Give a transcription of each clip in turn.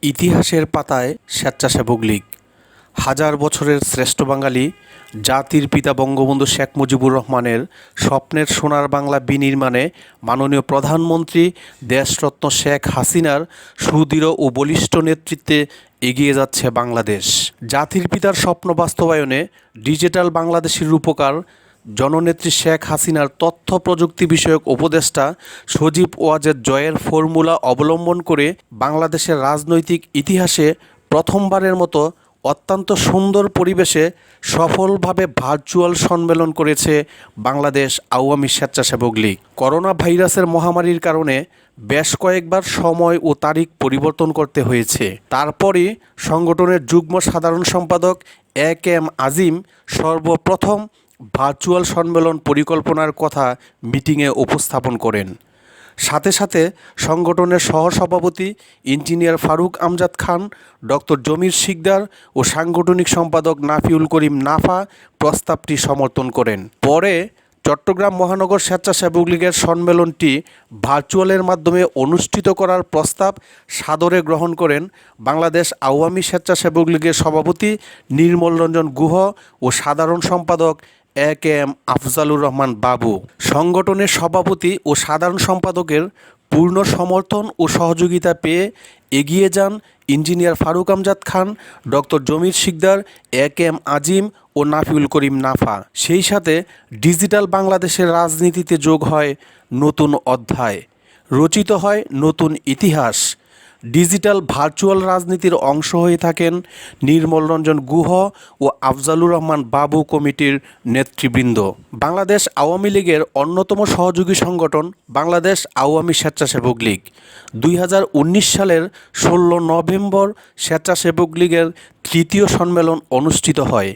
ইতিহাসের পাতায় স্বেচ্ছাসেবক লীগ। হাজার বছরের শ্রেষ্ঠ বাঙালি, জাতির পিতা বঙ্গবন্ধু শেখ মুজিবুর রহমানের স্বপ্নের সোনার বাংলা বিনির্মাণে মাননীয় প্রধানমন্ত্রী দেশরত্ন শেখ হাসিনার সুদৃঢ় ও বলিষ্ঠ নেতৃত্বে এগিয়ে যাচ্ছে বাংলাদেশ। জাতির পিতার স্বপ্ন বাস্তবায়নে ডিজিটাল বাংলাদেশের রূপকার জননেত্রী শেখ হাসিনার তথ্য প্রযুক্তি বিষয়ক উপদেষ্টা সজীব ওয়াজেদ জয়ের ফর্মুলা অবলম্বন করে বাংলাদেশের রাজনৈতিক ইতিহাসে প্রথমবারের মতো অত্যন্ত সুন্দর পরিবেশে সফলভাবে ভার্চুয়াল সম্মেলন করেছে বাংলাদেশ আওয়ামী স্বেচ্ছাসেবক লীগ। করোনা ভাইরাসের মহামারীর কারণে বেশ কয়েকবার সময় ও তারিখ পরিবর্তন করতে হয়েছে। তারপরই সংগঠনের যুগ্ম সাধারণ সম্পাদক এ.কে.এম. আজিম সর্বপ্রথম ভার্চুয়াল সম্মেলন পরিকল্পনার কথা মিটিংয়ে উপস্থাপন করেন। সাথে সাথে সংগঠনের সহসভাপতি ইঞ্জিনিয়ার ফারুক আমজাদ খান, ডক্টর জমির শিকদার ও সাংগঠনিক সম্পাদক নাফিউল করিম নাফা প্রস্তাবটি সমর্থন করেন। পরে চট্টগ্রাম মহানগর স্বেচ্ছাসেবক লীগের সম্মেলনটি ভার্চুয়ালের মাধ্যমে অনুষ্ঠিত করার প্রস্তাব সাদরে গ্রহণ করেন বাংলাদেশ আওয়ামী স্বেচ্ছাসেবক লীগের সভাপতি নির্মল রঞ্জন গুহ ও সাধারণ সম্পাদক এ.কে.এম. আফজালুর রহমান বাবু। সংগঠনের সভাপতি ও সাধারণ সম্পাদকের পূর্ণ সমর্থন ও সহযোগিতা পেয়ে এগিয়ে যান ইঞ্জিনিয়ার ফারুক আমজাদ খান, ডক্টর জমির শিকদার, এ.কে.এম. আজিম ও নাফিউল করিম নাফা। সেই সাথে ডিজিটাল বাংলাদেশের রাজনীতিতে যোগ হয় নতুন অধ্যায়, রচিত হয় নতুন ইতিহাস। ডিজিটাল ভার্চুয়াল রাজনীতির অংশ হয়ে থাকেন নির্মল রঞ্জন গুহ ও আফজালুর রহমান বাবু কমিটির নেতৃবৃন্দ। বাংলাদেশ আওয়ামী লীগের অন্যতম সহযোগী সংগঠন বাংলাদেশ আওয়ামী স্বেচ্ছাসেবক লীগ 2019 সালের 16 নভেম্বর স্বেচ্ছাসেবক লীগের তৃতীয় সম্মেলন অনুষ্ঠিত হয়।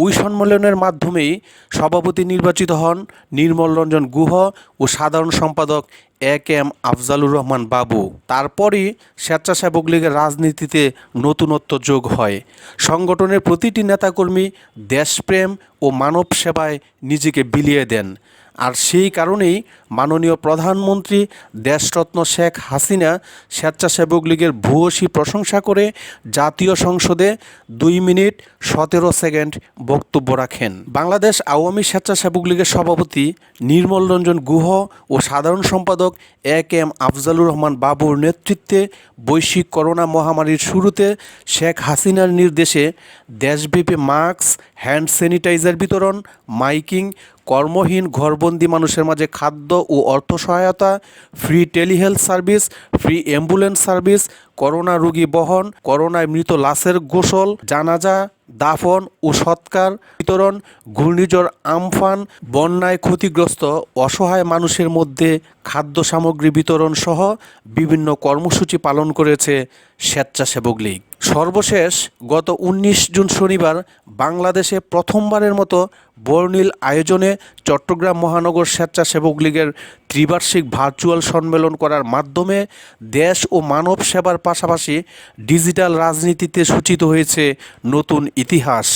ওই সম্মেলনের মাধ্যমেই সভাপতি নির্বাচিত হন নির্মল রঞ্জন গুহ ও সাধারণ সম্পাদক এ.কে.এম. আফজালুর রহমান বাবু। তারপরই স্বেচ্ছাসেবক লীগের রাজনীতিতে নতুনত্ব যোগ হয়। সংগঠনের প্রতিটি নেতাকর্মী দেশপ্রেম ও মানব সেবায় নিজেকে বিলিয়ে দেন। আর সেই কারণেই মাননীয় প্রধানমন্ত্রী দেশরত্ন শেখ হাসিনা স্বেচ্ছাসেবক লীগের ভূয়সী প্রশংসা করে জাতীয় সংসদে 2 মিনিট 17 সেকেন্ড বক্তব্য রাখেন। বাংলাদেশ আওয়ামী স্বেচ্ছাসেবক লীগের সভাপতি নির্মল রঞ্জন গুহ ও সাধারণ সম্পাদক এ.কে.এম. আফজালুর রহমান বাবুর নেতৃত্বে বৈশ্বিক করোনা মহামারীর শুরুতে শেখ হাসিনার নির্দেশে দেশব্যাপী মাস্ক, হ্যান্ড স্যানিটাইজার বিতরণ, মাইকিং, কর্মহীন ঘরবন্দি মানুষের মাঝে খাদ্য ও অর্থ সহায়তা, free telehealth service, free ambulance service, corona রোগী বহন, করোনায় মৃত লাশের গোসল, জানাজা, দাফন ও সৎকার বিতরণ, ঘূর্ণিঝড় আমফান, বন্যায় ক্ষতিগ্রস্ত অসহায় মানুষের মধ্যে খাদ্য সামগ্রী বিতরণ সহ বিভিন্ন কর্মসূচি পালন করেছে স্বেচ্ছাসেবক লীগ। সর্বশেষ গত 19 জুন শনিবার বাংলাদেশে প্রথমবারের মতো বর্ণিল আয়োজনে চট্টগ্রাম মহানগর স্বেচ্ছাসেবক লীগের ত্রিবার্ষিক ভার্চুয়াল সম্মেলন করার মাধ্যমে দেশ ও মানব সেবার পাশাপাশি ডিজিটাল রাজনীতিতে সূচিত হয়েছে নতুন ইতিহাস,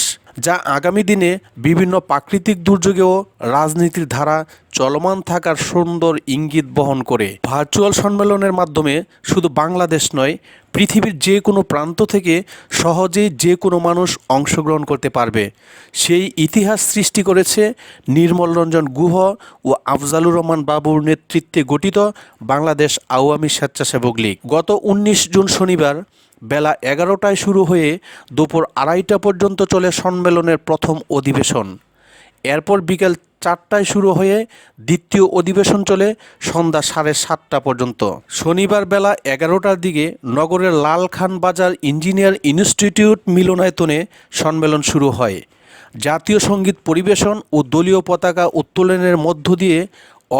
যা আগামী দিনে বিভিন্ন প্রাকৃতিক দুর্যোগেও রাজনীতির ধারা চলমান থাকার সুন্দর ইঙ্গিত বহন করে। ভার্চুয়াল সম্মেলনের মাধ্যমে শুধু বাংলাদেশ নয়, পৃথিবীর যে কোনো প্রান্ত থেকে সহজেই যে কোনো মানুষ অংশগ্রহণ করতে পারবে। সেই ইতিহাস সৃষ্টি করেছে নির্মল রঞ্জন গুহ ও আফজালুর রহমান বাবুর নেতৃত্বে গঠিত বাংলাদেশ আওয়ামী স্বেচ্ছাসেবক লীগ। গত 19 জুন শনিবার বেলা 11টায় শুরু হয়ে দুপুর 2:30 পর্যন্ত চলে সম্মেলনের প্রথম অধিবেশন। এরপর বিকেল 4টায় শুরু হয়ে দ্বিতীয় অধিবেশন চলে সন্ধ্যা 7:30 পর্যন্ত। শনিবার বেলা 11টার দিকে নগরের লালখান বাজার ইঞ্জিনিয়ার ইনস্টিটিউট মিলনায়তনে সম্মেলন শুরু হয়। জাতীয় সঙ্গীত পরিবেশন ও দলীয় পতাকা উত্তোলনের মধ্য দিয়ে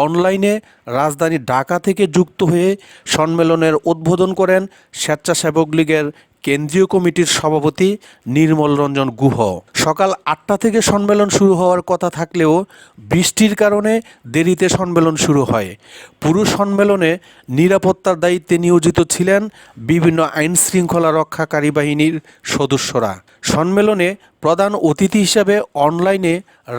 অনলাইনে রাজধানী ঢাকা থেকে যুক্ত হয়ে সম্মেলনের উদ্বোধন করেন স্বেচ্ছাসেবক লীগের কেন্দ্রীয় কমিটির সভাপতি নির্মল রঞ্জন গুহ। সকাল 8টা থেকে সম্মেলন শুরু হওয়ার কথা থাকলেও বৃষ্টির কারণে দেরিতে সম্মেলন শুরু হয়। পুরো সম্মেলনে নিরাপত্তার দায়িত্বে নিয়োজিত ছিলেন বিভিন্ন আইন শৃঙ্খলা রক্ষাকারী বাহিনীর সদস্যরা। সম্মেলনে প্রধান অতিথি হিসেবে অনলাইনে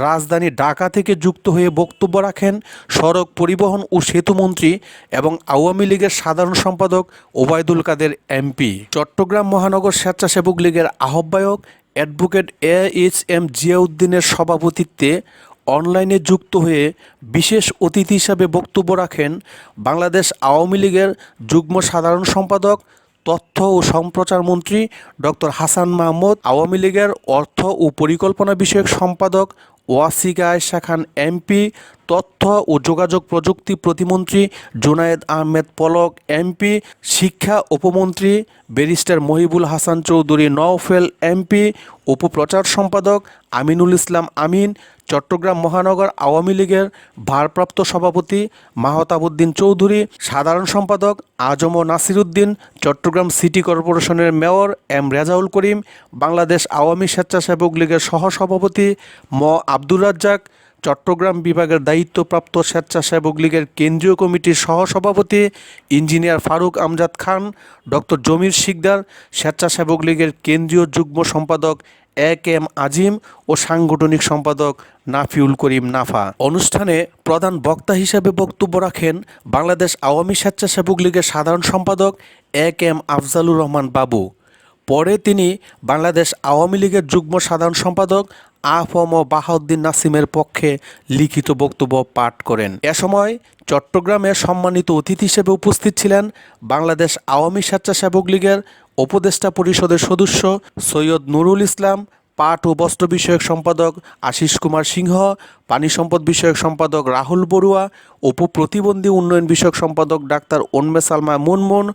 রাজধানী ঢাকা থেকে যুক্ত হয়ে বক্তব্য রাখেন সড়ক পরিবহন ও সেতুমন্ত্রী এবং আওয়ামী লীগের সাধারণ সম্পাদক ওবায়দুল কাদের এমপি। চট্টগ্রাম মহানগর স্বেচ্ছাসেবক লীগের আহ্বায়ক অ্যাডভোকেট AHM জিয়াউদ্দিনের সভাপতিত্বে অনলাইনে যুক্ত হয়ে বিশেষ অতিথি হিসাবে বক্তব্য রাখেন বাংলাদেশ আওয়ামী লীগের যুগ্ম সাধারণ সম্পাদক তথ্য ও সম্প্রচার মন্ত্রী ডক্টর হাসান মাহমুদ, আওয়ামী লীগের অর্থ ও পরিকল্পনা বিষয়ক সম্পাদক ওয়াসিকা আয়েশা খান এমপি, তথ্য ও যোগাযোগ প্রযুক্তি প্রতিমন্ত্রী জুনায়েদ আহমেদ পলক এমপি, শিক্ষা উপমন্ত্রী ব্যারিস্টার মহিবুল হাসান চৌধুরী নওফেল এমপি, উপপ্রচার সম্পাদক আমিনুল ইসলাম আমিন, চট্টগ্রাম মহানগর আওয়ামী লীগের ভারপ্রাপ্ত সভাপতি মাহতাবউদ্দিন চৌধুরী, সাধারণ সম্পাদক আজম নাসিরউদ্দিন, চট্টগ্রাম সিটি কর্পোরেশনের মেয়র এম রেজাউল করিম, বাংলাদেশ আওয়ামী স্বেচ্ছাসেবক লীগের সহসভাপতি আব্দুর রাজ্জাক, চট্টগ্রাম বিভাগের দায়িত্বপ্রাপ্ত স্বেচ্ছাসেবক লীগের কেন্দ্রীয় কমিটির সহসভাপতি ইঞ্জিনিয়ার ফারুক আমজাদ খান, ডক্টর জমির শিকদার, স্বেচ্ছাসেবক লীগের কেন্দ্রীয় যুগ্ম সম্পাদক AK আজিম ও সাংগঠনিক সম্পাদক নাফিউল করিম নাফা। অনুষ্ঠানে প্রধান বক্তা হিসেবে বক্তব্য রাখেন বাংলাদেশ আওয়ামী স্বেচ্ছাসেবক লীগের সাধারণ সম্পাদক AK আফজালুর রহমান বাবু। পরে তিনি বাংলাদেশ আওয়ামী লীগের যুগ্ম সাধারণ সম্পাদক আ.ফ.ম. বাহাউদ্দিন নাসিমের পক্ষে লিখিত বক্তব্য পাঠ করেন। এ সময় চট্টগ্রামে সম্মানিত অতিথি হিসেবে উপস্থিত ছিলেন বাংলাদেশ আওয়ামী স্বেচ্ছাসেবক লীগের উপদেষ্টা পরিষদের সদস্য সৈয়দ নুরুল ইসলাম, পাট ও বস্ত্র বিষয়ক সম্পাদক আশিস কুমার সিংহ, পানি সম্পদ বিষয়ক সম্পাদক রাহুল বড়ুয়া, উপপ্রতিবন্ধী উন্নয়ন বিষয়ক সম্পাদক ডাক্তার উন্মে সালমা মুনমুন,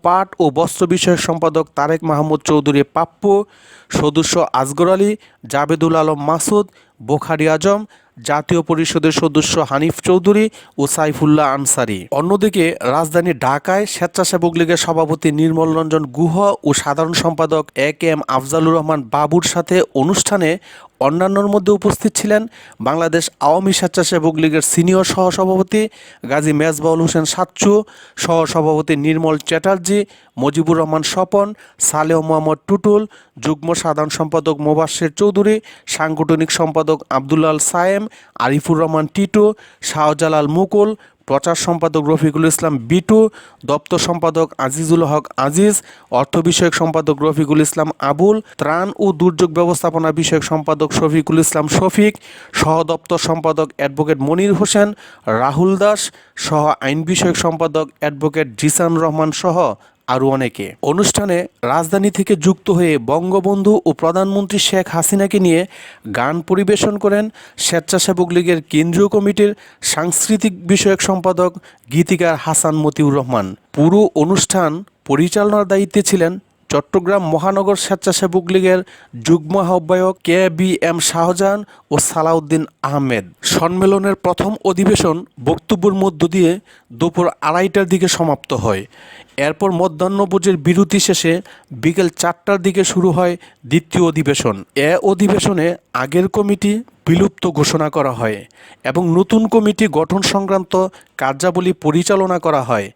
পাট ও বস্ত্র বিষয়ক সম্পাদক তারেক মাহমুদ চৌধুরী পাপ্পু, সদস্য আসগর আলী, জাবেদুল আলম মাসুদ, বোখারি আজম, জাতীয় পরিষদের সদস্য হানিফ চৌধুরী ও সাইফুল্লাহ আনসারি। অন্যদিকে রাজধানী ঢাকায় স্বেচ্ছাসেবক লীগের সভাপতি নির্মল রঞ্জন গুহ ও সাধারণ সম্পাদক AK আফজালুর রহমান বাবুর সাথে অনুষ্ঠানে অন্যান্যর মধ্যে উপস্থিত ছিলেন বাংলাদেশ আওয়ামী স্বেচ্ছাসেবক লীগের সিনিয়র সহসভাপতি গাজী মেজবাউল হোসেন সাচ্চু, সহসভাপতি নির্মল চ্যাটার্জি, মুজিবুর রহমান স্বপন, সালেহ মোহাম্মদ টুটুল, যুগ্ম সাধারণ সম্পাদক মোবাশ্বের চৌধুরী, সাংগঠনিক সম্পাদক আব্দুল আল সায়েম, আরিফুর রহমান টিটু, শাহজালাল মুকুল, প্রচার সম্পাদক রফিকুল ইসলাম বিটু, দপ্তর সম্পাদক আজিজুল হক আজিজ, অর্থ বিষয়ক সম্পাদক রফিকুল ইসলাম আবুল, ত্রাণ ও দুর্যোগ ব্যবস্থাপনা বিষয়ক সম্পাদক শফিকুল ইসলাম শফিক, সহ দপ্তর সম্পাদক অ্যাডভোকেট মনির হোসেন, রাহুল দাস, সহ আইন বিষয়ক সম্পাদক অ্যাডভোকেট জিসান রহমান সহ আরও অনেকে। অনুষ্ঠানে রাজধানী থেকে যুক্ত হয়ে বঙ্গবন্ধু ও প্রধানমন্ত্রী শেখ হাসিনাকে নিয়ে গান পরিবেশন করেন স্বেচ্ছাসেবক লীগের কেন্দ্রীয় কমিটির সাংস্কৃতিক বিষয়ক সম্পাদক গীতিকার হাসান মতিউর রহমান। পুরো অনুষ্ঠান পরিচালনার দায়িত্বে ছিলেন চট্টগ্রাম মহানগর স্বেচ্ছাসেবক লীগের যুগ্ম আহ্বায়ক KBM শাহজাহান ও সালাউদ্দিন আহমেদ। সম্মেলনের প্রথম অধিবেশন বক্তব্যের মধ্য দিয়ে দুপুর 2:30টার দিকে সমাপ্ত হয়। এরপর মধ্যাহ্নভোজের বিরতি শেষে বিকেল 4টার দিকে শুরু হয় দ্বিতীয় অধিবেশন। এ অধিবেশনে আগের কমিটি বিলুপ্ত ঘোষণা করা হয় এবং নতুন কমিটি গঠন সংক্রান্ত কার্যাবলী পরিচালনা করা হয়।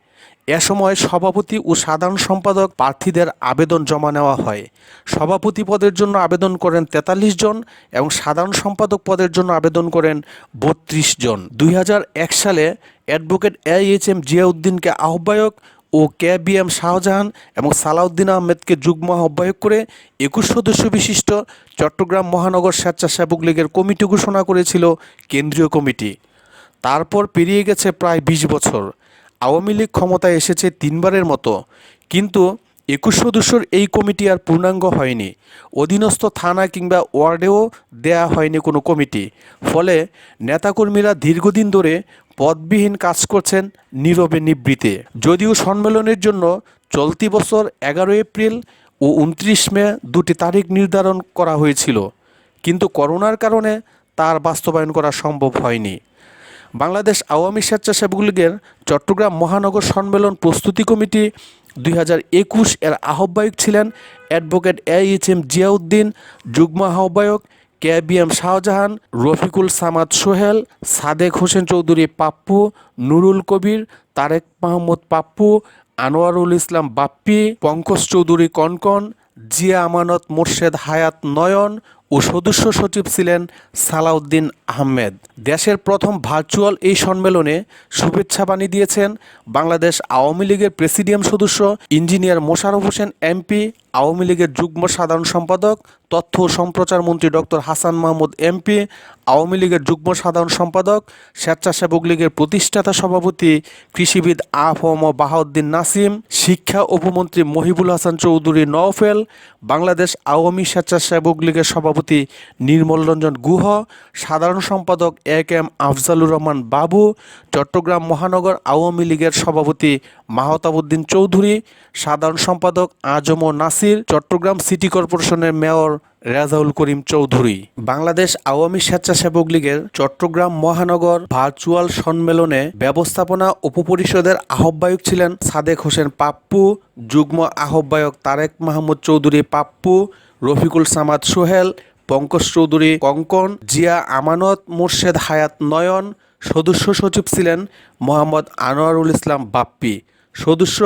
এ সময় সভাপতি ও সাধারণ সম্পাদক প্রার্থীদের আবেদন জমা নেওয়া হয়। সভাপতি পদের জন্য আবেদন করেন 43 জন এবং সাধারণ সম্পাদক পদের জন্য আবেদন করেন 32 জন। 2001 সালে অ্যাডভোকেট AHM জিয়াউদ্দিনকে আহ্বায়ক ও KBM শাহজাহান এবং সালাউদ্দিন আহমেদকে যুগ্ম আহ্বায়ক করে 21 সদস্য বিশিষ্ট চট্টগ্রাম মহানগর স্বেচ্ছাসেবক লীগের কমিটি ঘোষণা করেছিল কেন্দ্রীয় কমিটি। তারপর পেরিয়ে গেছে প্রায় 20 বছর। আওয়ামী লীগ ক্ষমতায় এসেছে 3বারের মতো, কিন্তু 21 সদস্যর এই কমিটি আর পূর্ণাঙ্গ হয়নি। অধীনস্থ থানা কিংবা ওয়ার্ডেও দেয়া হয়নি কোনো কমিটি। ফলে নেতাকর্মীরা দীর্ঘদিন ধরে পদবিহীন কাজ করছেন নীরবে নিবৃতে। যদিও সম্মেলনের জন্য চলতি বছর 11 এপ্রিল ও 29 মে 2টি তারিখ নির্ধারণ করা হয়েছিল, কিন্তু করোনার কারণে তার বাস্তবায়ন করা সম্ভব হয়নি। বাংলাদেশ আওয়ামী স্বেচ্ছাসেবক লীগের চট্টগ্রাম মহানগর সম্মেলন প্রস্তুতি কমিটি 2021 এর আহ্বায়ক ছিলেন অ্যাডভোকেট AHM জিয়াউদ্দিন, যুগ্ম আহ্বায়ক KBM শাহজাহান, রফিকুল সামাদ সোহেল, সাদেক হোসেন চৌধুরী পাপ্পু, নুরুল কবির, তারেক মাহমুদ পাপ্পু, আনোয়ারুল ইসলাম বাপ্পি, পঙ্কজ চৌধুরী কনকন, জিয়া আমানত মোর্শেদ হায়াত নয়ন ও সদস্য সচিব ছিলেন সালাউদ্দিন আহমেদ। দেশের প্রথম ভার্চুয়াল এই সম্মেলনে শুভেচ্ছা বাণী দিয়েছেন বাংলাদেশ আওয়ামী লীগের প্রেসিডিয়াম সদস্য ইঞ্জিনিয়ার মোশাররফ হোসেন এমপি, আওয়ামী লীগের যুগ্ম সাধারণ সম্পাদক তথ্য ও সম্প্রচার মন্ত্রী ডক্টর হাসান মাহমুদ এমপি, আওয়ামী লীগের যুগ্ম সাধারণ সম্পাদক স্বেচ্ছাসেবক লীগের প্রতিষ্ঠাতা সভাপতি কৃষিবিদ আফম বাহাউদ্দিন নাসিম, শিক্ষা উপমন্ত্রী মহিবুল হাসান চৌধুরী নওফেল, বাংলাদেশ আওয়ামী স্বেচ্ছাসেবক লীগের সভাপতি নির্মল রঞ্জন গুহ, সাধারণ সম্পাদক এম আফজালুর রহমান বাবু, চট্টগ্রাম মহানগর আওয়ামী লীগের সভাপতি মাহতাবউদ্দিন চৌধুরী, সাধারণ সম্পাদক আজম নাসির, চট্টগ্রাম সিটি কর্পোরেশনের মেয়র রেজাউল করিম চৌধুরী। বাংলাদেশ আওয়ামী স্বেচ্ছাসেবক লীগের চট্টগ্রাম মহানগর ভার্চুয়াল সম্মেলনে ব্যবস্থাপনা উপপরিষদের আহ্বায়ক ছিলেন সাদেক হোসেন পাপ্পু, যুগ্ম আহ্বায়ক তারেক মাহমুদ চৌধুরী পাপ্পু, রফিকুল সামাদ সোহেল, পঙ্কজ চৌধুরী কঙ্কন, জিয়া আমানত মোর্শেদ হায়াত নয়ন। সদস্য সচিব ছিলেন মোহাম্মদ আনোয়ারুল ইসলাম বাপ্পি। সদস্য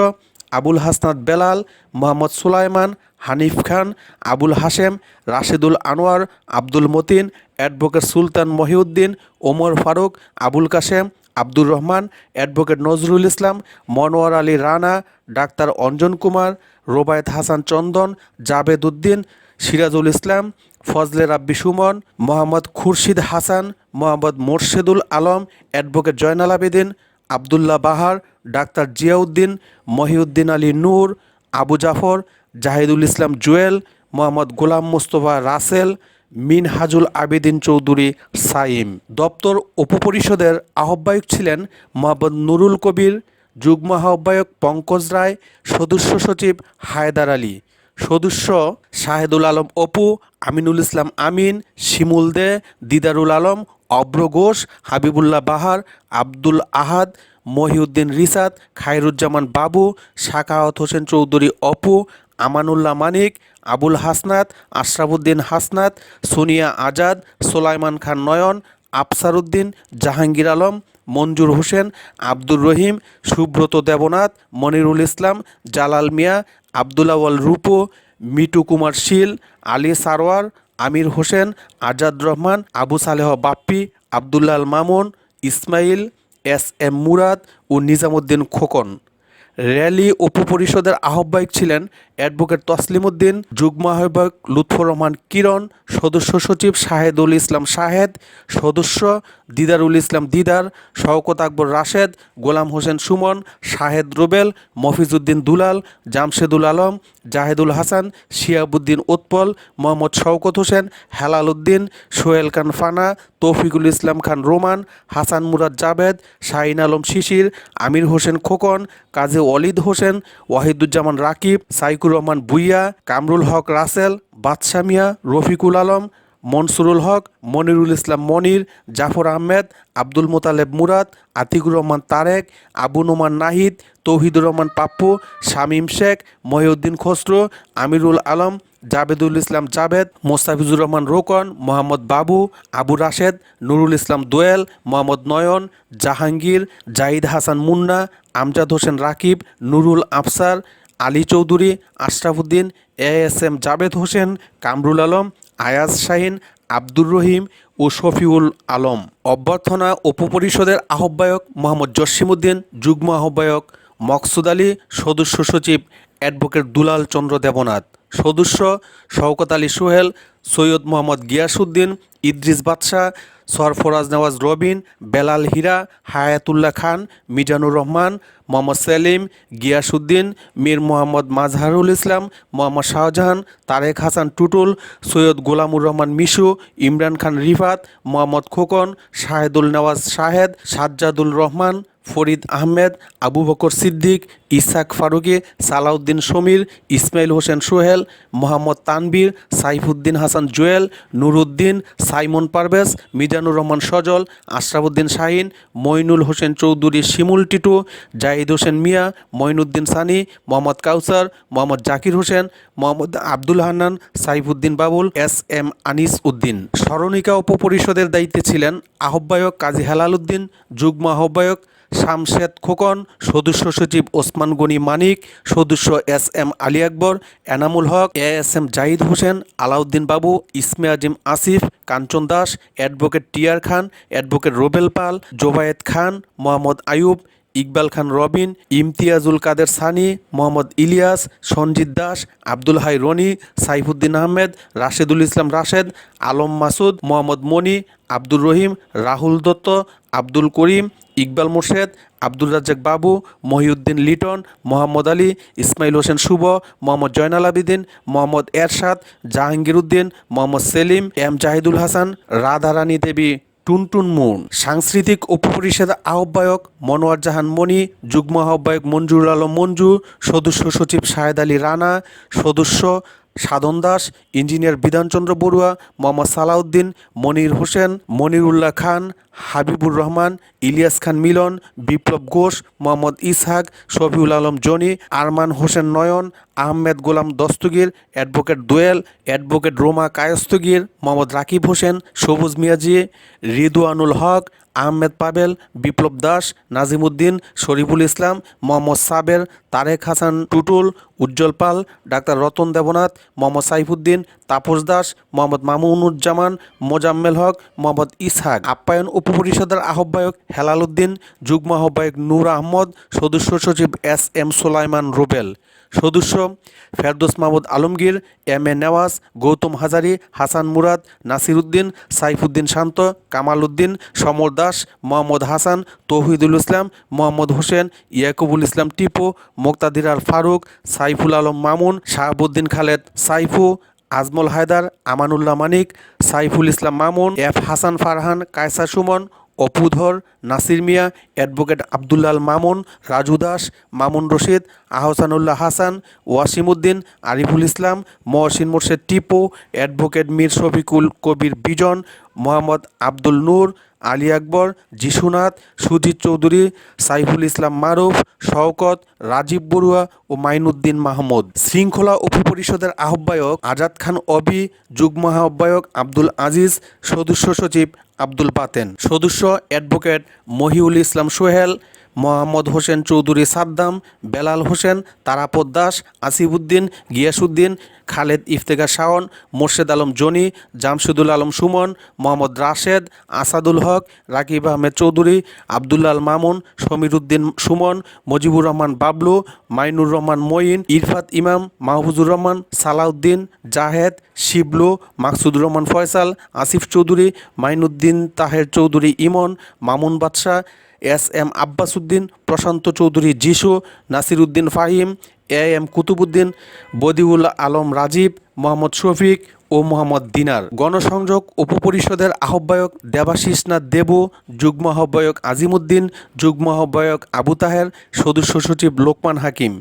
আবুল হাসনাত বেলাল, মোহাম্মদ সুলাইমান, হানিফ খান, আবুল হাশেম, রাশেদুল আনোয়ার, আব্দুল মতিন, অ্যাডভোকেট সুলতান মহিউদ্দিন, ওমর ফারুক, আবুল কাশেম, আব্দুর রহমান, অ্যাডভোকেট নজরুল ইসলাম, মনোয়ার আলী রানা, ডাক্তার অঞ্জন কুমার, রোবায়েত হাসান চন্দন, জাবেদ উদ্দিন, সিরাজুল ইসলাম, ফজলে রাব্বি সুমন, মোহাম্মদ খুরশিদ হাসান, মোহাম্মদ মোর্শেদুল আলম, অ্যাডভোকেট জয়নাল আবেদিন, আবদুল্লাহ বাহার, ডাক্তার জিয়াউদ্দিন, মহিউদ্দিন আলী নূর, আবু জাফর, জাহিদুল ইসলাম জুয়েল, মোহাম্মদ গোলাম মোস্তফা রাসেল, মিনহাজুল আবেদিন চৌধুরী সাইম। দপ্তর উপপরিষদের আহ্বায়ক ছিলেন মোহাম্মদ নুরুল কবির, যুগ্ম আহ্বায়ক পঙ্কজ রায়, সদস্য সচিব হায়দার আলী, সদস্য শাহেদুল আলম অপু, আমিনুল ইসলাম আমিন, শিমুল দে, দিদারুল আলম, অব্র ঘোষ, হাবিবুল্লাহ বাহার, আব্দুল আহাদ, মহিউদ্দিন রিসাত, খায়রুজ্জামান বাবু, সাখাওয়াত হোসেন চৌধুরী অপু, আমানুল্লাহ মানিক, আবুল হাসনাত, আশরাফুদ্দিন হাসনাত, সোনিয়া আজাদ, সোলাইমান খান নয়ন, আফসার উদ্দিন, জাহাঙ্গীর আলম, মঞ্জুর হোসেন, আব্দুর রহিম, সুব্রত দেবনাথ, মনিরুল ইসলাম, জালাল মিয়া, আব্দুল আওয়াল রূপো, মিটু কুমার শীল, আলী সারওয়ার, আমির হোসেন, আজাদ রহমান, আবু সালেহ বাপ্পি, আবদুল্লাহ আল মামুন, ইসমাইল, এম মুরাদ ও নিজামুদ্দিন খোকন। র্যালি উপপরিষদের আহ্বায়ক ছিলেন অ্যাডভোকেট তসলিম উদ্দিন, যুগ্ম আহ্বায়ক লুৎফর রহমান কিরণ, সদস্য সচিব শাহেদুল ইসলাম শাহেদ, সদস্য দিদারুল ইসলাম দিদার, শওকত আকবর রাশেদ, গোলাম হোসেন সুমন, শাহেদ রুবেল, মফিজউদ্দিন দুলাল, জামশেদুল আলম, জাহেদুল হাসান, শিয়াবুদ্দিন উৎপল, মোহাম্মদ শওকত হোসেন, হেলাল উদ্দিন, সোহেল খান ফানা, তৌফিকুল ইসলাম খান রোমান, হাসান মুরাদ জাবেদ, শাহিন আলম শিশির, আমির হোসেন খোকন, কাজী ওয়ালিদ হোসেন, ওয়াহিদুজ্জামান রাকিব, সাইকুর রহমান ভুইয়া, কামরুল হক রাসেল, বাদশা মিয়া, রফিকুল আলম, মনসুরুল হক, মনিরুল ইসলাম মনির, জাফর আহমেদ, আব্দুল মোতালেব মুরাদ, আতিকুর রহমান তারেক, আবু নোমান নাহিদ, তৌহিদুর রহমান পাপ্পু, শামীম শেখ, মহিউদ্দিন খসরু, আমিরুল আলম, জাবেদুল ইসলাম জাবেদ, মোস্তাফিজুর রহমান রোকন, মোহাম্মদ বাবু, আবু রাশেদ, নুরুল ইসলাম দোয়েল, মোহাম্মদ নয়ন, জাহাঙ্গীর, জাহিদ হাসান মুন্না, আমজাদ হোসেন রাকিব, নুরুল আফসার, আলী চৌধুরী, আশরাফুদ্দিন, এম জাবেদ হোসেন, কামরুল আলম, আয়াজ শাহিন, আব্দুর রহিম ও শফিউল আলম। অভ্যর্থনা উপপরিষদের আহ্বায়ক মোহাম্মদ জসিমউদ্দিন, যুগ্ম আহ্বায়ক মকসুদ আলী, সদস্য সচিব অ্যাডভোকেট দুলাল চন্দ্র দেবনাথ, সদস্য শওকত আলী সোহেল, সৈয়দ মোহাম্মদ গিয়াসউদ্দিন, ইদ্রিস বাদশাহ, সরফরাজ নওয়াজ রবিন, বেলাল হীরা, হায়াতুল্লাহ খান, মিজানুর রহমান, মোহাম্মদ সেলিম, গিয়াসউদ্দিন, মীর মোহাম্মদ মাজহারুল ইসলাম, মোহাম্মদ শাহজাহান, তারেক হাসান টুটুল, সৈয়দ গোলামুর রহমান মিশু, ইমরান খান রিফাত, মোহাম্মদ খোকন, শাহেদুল নওয়াজ শাহেদ, সাজ্জাদুল রহমান, ফরিদ আহমেদ, আবু বকর সিদ্দিক, ইসাক ফারুকি, সালাউদ্দিন সমীর, ইসমাইল হোসেন সোহেল, মোহাম্মদ তানবীর, সাইফুদ্দিন হাসান জুয়েল, নুরুদ্দিন, সাইমন পারভেজ, মিজানুর রহমান সজল, আশরাফুদ্দিন শাহিন, মইনুল হোসেন চৌধুরী শিমুল টিটু, জাহিদ হোসেন মিয়া, মঈনুদ্দিন সানি, মোহাম্মদ কাউসার, মোহাম্মদ জাকির হোসেন, মোহাম্মদ আব্দুল হান্নান, সাইফুদ্দিন বাবুল, এম আনিস উদ্দিন। স্মরণিকা উপপরিষদের দায়িত্বে ছিলেন আহ্বায়ক কাজী হেলাল উদ্দিন, যুগ্ম আহ্বায়ক শামশেদ খোকন, সদস্য সচিব ওসমান গনি মানিক, সদস্য এস আলী আকবর, এনামুল হক, এম জাহিদ হোসেন, আলাউদ্দিন বাবু, ইসমে আজিম আসিফ, কাঞ্চন দাস, অ্যাডভোকেট টিয়ার খান, অ্যাডভোকেট রোবেল পাল, জোবায়েদ খান, মোহাম্মদ আয়ুব, ইকবাল খান রবিন, ইমতিয়াজুল কাদের সানি, মোহাম্মদ ইলিয়াস, সঞ্জিত দাস, আব্দুল হাই রনি, সাইফুদ্দিন আহমেদ, রাশেদুল ইসলাম রাশেদ, আলম মাসুদ, মোহাম্মদ মনি, আব্দুর রহিম, রাহুল দত্ত, আব্দুল করিম, ইকবাল মোর্শেদ, আব্দুর রাজ্জাক বাবু, মহিউদ্দিন লিটন, মোহাম্মদ আলী, ইসমাইল হোসেন শুভ, মোহাম্মদ জয়নাল আবেদিন, মোহাম্মদ এরশাদ, জাহাঙ্গীর উদ্দিন, মোহাম্মদ সেলিম, জাহিদুল হাসান, রাধারানী দেবী টুনটুন মুন। সাংস্কৃতিক উপপরিষদের আহ্বায়ক মনোয়ার জাহান মনি, যুগ্ম আহ্বায়ক মঞ্জুর আলম মঞ্জু, সদস্য সচিব শাহেদ আলী রানা, সদস্য সাধন দাস, ইঞ্জিনিয়ার বিধানচন্দ্র বড়ুয়া, মোহাম্মদ সালাউদ্দিন, মনির হোসেন, মনিরুল্লাহ খান, হাবিবুর রহমান, ইলিয়াস খান মিলন, বিপ্লব ঘোষ, মোহাম্মদ ইসহাক, শফিউল আলম জনি, আরমান হোসেন নয়ন, আহমেদ গোলাম দস্তগীর, অ্যাডভোকেট দোয়েল, অ্যাডভোকেট রোমা কায়স্তগীর, মোহাম্মদ রাকিব হোসেন, সবুজ মিয়াজি, রিদওয়ানুল হক, আহমেদ পাবেল, বিপ্লব দাস, নাজিমুদ্দিন, শরীফুল ইসলাম, মোহাম্মদ সাবের, তারেক হাসান টুটুল, উজ্জ্বল পাল, ডাক্তার রতন দেবনাথ, মোহাম্মদ সাইফুদ্দিন, তাপস দাস, মোহাম্মদ মামুনুজ্জামান, মোজাম্মেল হক, মোহাম্মদ ইসহাক। আপ্যায়ন উপপরিষদের আহ্বায়ক হেলাল উদ্দিন, যুগ্ম আহ্বায়ক নূর আহমদ, সদস্য সচিব এম সোলাইমান রুবেল, সদস্য ফেরদৌস মাহমুদ আলমগীর, নেওয়াজ, গৌতম হাজারি, হাসান মুরাদ, নাসির উদ্দিন, সাইফুদ্দিন শান্ত, কামাল উদ্দিন, সমর দাস, মোহাম্মদ হাসান, তৌহিদুল ইসলাম, মোহাম্মদ হোসেন, ইয়াকুবুল ইসলাম টিপু, মোক্তাদির আল ফারুক, সাইফুল আলম মামুন, শাহাবুদ্দিন খালেদ সাইফু, আজমল হায়দার, আমানুল্লাহ মানিক, সাইফুল ইসলাম মামুন, হাসান ফারহান, কায়সার সুমন, অপুধর, নাসির মিয়া, অ্যাডভোকেট আবদুল্লাল মামুন, রাজু দাস, মামুন রশিদ, আহসানুল্লাহ হাসান, ওয়াসিমউদ্দিন, আরিফুল ইসলাম, মহসিন মোর্শেদ টিপু, অ্যাডভোকেট মীর শফিকুল কবির বিজন, মোহাম্মদ আব্দুল নূর, আলী আকবর, যিশুনাথ, সুজিত চৌধুরী, সাইফুল ইসলাম মারুফ, শওকত, রাজীব বড়ুয়া ও মাইনুদ্দিন মাহমুদ। শৃঙ্খলা উপপরিষদের আহ্বায়ক আজাদ খান অবি, যুগ্ম আহ্বায়ক আব্দুল আজিজ, সদস্য সচিব আব্দুল বাতেন, সদস্য অ্যাডভোকেট মহিউল ইসলাম সোহেল, মোহাম্মদ হোসেন চৌধুরী সাদ্দাম, বেলাল হোসেন, তারাপদ দাস, আসিফউদ্দিন, গিয়াসউদ্দিন, খালেদ ইফতেখার শাওন, মোর্শেদ আলম জনি, জামশুদুল আলম সুমন, মোহাম্মদ রাশেদ, আসাদুল হক, রাকিব আহমেদ চৌধুরী, আবদুল্লাল মামুন, সমীর উদ্দিন সুমন, মুজিবুর রহমান বাবলু, মাইনুর রহমান মঈন, ইরফাত ইমাম, মাহফুজুর রহমান, সালাউদ্দিন, জাহেদ, শিবলু, মাকসুদুর রহমান ফয়সাল, আসিফ চৌধুরী, মাইনুদ্দিন তাহের চৌধুরী ইমন, মামুন বাদশাহ, এম আব্বাস উদ্দিন, প্রশান্ত চৌধুরী যিশু, নাসির উদ্দিন ফাহিম, কুতুবুদ্দিন, বদিউল আলম রাজীব, মোহাম্মদ শফিক ও মোহাম্মদ দিনার। গণসংযোগ উপপরিষদের আহ্বায়ক দেবাশিস নাথ দেবু, যুগ্ম আহ্বায়ক আজিমউদ্দিন, যুগ্ম আহ্বায়ক আবু তাহের, সদস্য সচিব লোকমান হাকিম,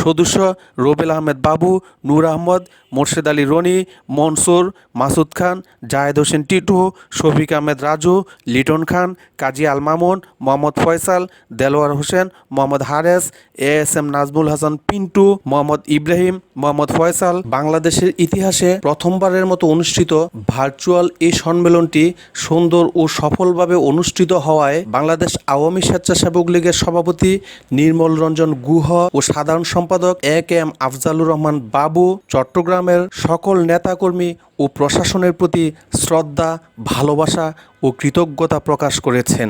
সদস্য রোবেল আহমেদ বাবু, নূর আহমদ, মোর্শেদ আলী রনি, মনসুর, মাসুদ খান, জাহেদ হোসেন টিটু, শফিক আহমেদ রাজু, লিটন খান, কাজী আল মামুন, মোহাম্মদ ফয়সাল, দেলোয়ার হোসেন, মোহাম্মদ হারেস, এম নাজমুল হাসান পিন্টু, মোহাম্মদ ইব্রাহিম, মোহাম্মদ ফয়সাল। বাংলাদেশের ইতিহাসে প্রথমবারের মতো অনুষ্ঠিত ভার্চুয়াল এই সম্মেলনটি সুন্দর ও সফলভাবে অনুষ্ঠিত হওয়ায় বাংলাদেশ আওয়ামী স্বেচ্ছাসেবক লীগের সভাপতি নির্মল রঞ্জন গুহ ও সাধারণ সম্পাদক এম আফজালুর রহমান বাবু চট্টগ্রামের সকল নেতাকর্মী ও প্রশাসনের প্রতি শ্রদ্ধা, ভালোবাসা ও কৃতজ্ঞতা প্রকাশ করেছেন।